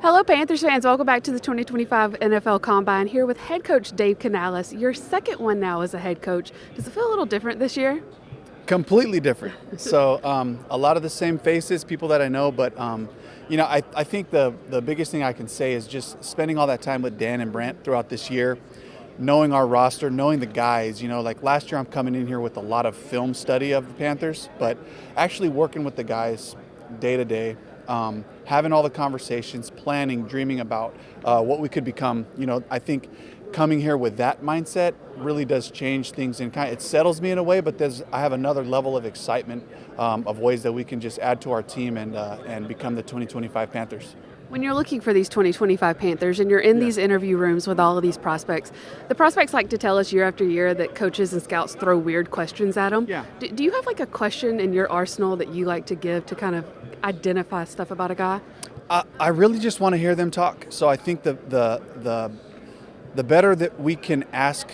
Hello, Panthers fans. Welcome back to the 2025 NFL Combine. Here with head coach Dave Canales. Your second one now as a head coach. Does it feel a little different this year? Completely different. So a lot of the same faces, people that I know, but I think the biggest thing I can say is just spending all that time with Dan and Brant throughout this year, knowing our roster, knowing the guys. Like last year I'm coming in here with a lot of film study of the Panthers, but actually working with the guys day to day, having all the conversations, planning, dreaming about what we could become. I think coming here with that mindset really does change things, and it settles me in a way, but I have another level of excitement of ways that we can just add to our team and become the 2025 Panthers. When you're looking for these 2025 Panthers and you're in these interview rooms with all of these prospects, the prospects like to tell us year after year that coaches and scouts throw weird questions at them. Yeah. Do you have like a question in your arsenal that you like to give to kind of identify stuff about a guy? I really just want to hear them talk. So I think the better that we can ask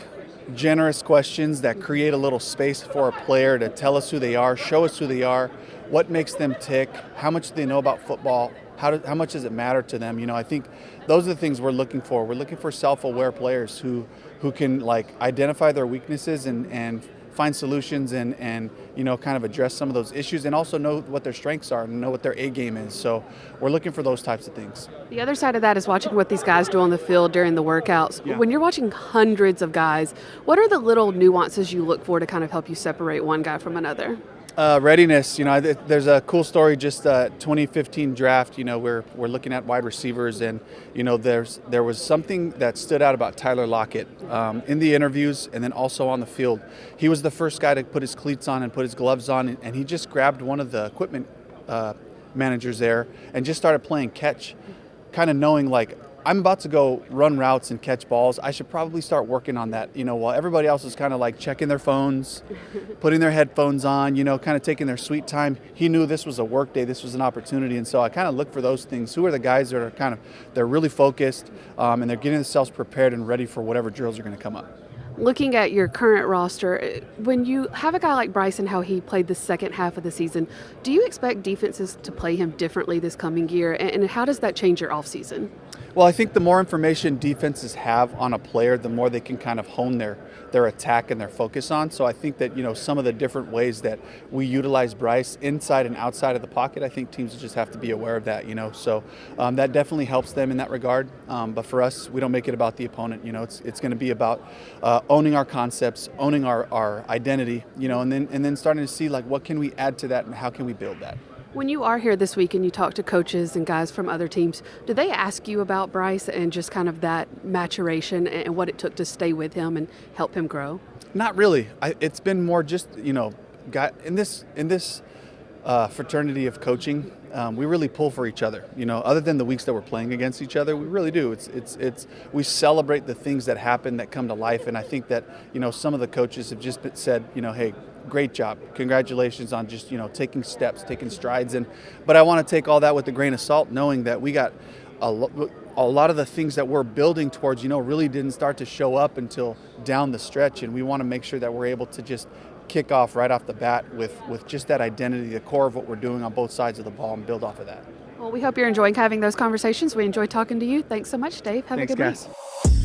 generous questions that create a little space for a player to tell us who they are, show us who they are, what makes them tick, how much do they know about football, how much does it matter to them? I think those are the things we're looking for. We're looking for self-aware players who can identify their weaknesses and find solutions and kind of address some of those issues, and also know what their strengths are and know what their A game is. So we're looking for those types of things. The other side of that is watching what these guys do on the field during the workouts. Yeah. When you're watching hundreds of guys, what are the little nuances you look for to kind of help you separate one guy from another? Readiness. There's a cool story. Just 2015 draft. We're looking at wide receivers, and there was something that stood out about Tyler Lockett in the interviews, and then also on the field. He was the first guy to put his cleats on and put his gloves on, and he just grabbed one of the equipment managers there and just started playing catch, kind of knowing I'm about to go run routes and catch balls. I should probably start working on that, while everybody else is kind of checking their phones, putting their headphones on, kind of taking their sweet time. He knew this was a work day, this was an opportunity. And so I kind of look for those things. Who are the guys that are they're really focused and they're getting themselves prepared and ready for whatever drills are going to come up. Looking at your current roster, when you have a guy like Bryce and how he played the second half of the season, do you expect defenses to play him differently this coming year? And how does that change your offseason? Well, I think the more information defenses have on a player, the more they can kind of hone their attack and their focus on. So I think that, some of the different ways that we utilize Bryce inside and outside of the pocket, I think teams just have to be aware of that, So that definitely helps them in that regard. But for us, we don't make it about the opponent. It's going to be about owning our concepts, owning our identity, and then starting to see what can we add to that and how can we build that. When you are here this week and you talk to coaches and guys from other teams, do they ask you about Bryce and just kind of that maturation and what it took to stay with him and help him grow? Not really. It's been more just, guy in this fraternity of coaching, we really pull for each other. Other than the weeks that we're playing against each other, we really do. We celebrate the things that happen, that come to life, and I think that some of the coaches have just said, hey, great job, congratulations on just taking steps, taking strides, but I want to take all that with a grain of salt, knowing that we got a lot of the things that we're building towards, really didn't start to show up until down the stretch, and we want to make sure that we're able to just kick off right off the bat with just that identity, the core of what we're doing on both sides of the ball, and build off of that. Well, we hope you're enjoying having those conversations. We enjoy talking to you. Thanks so much, Dave. Have a good week. Thanks, guys.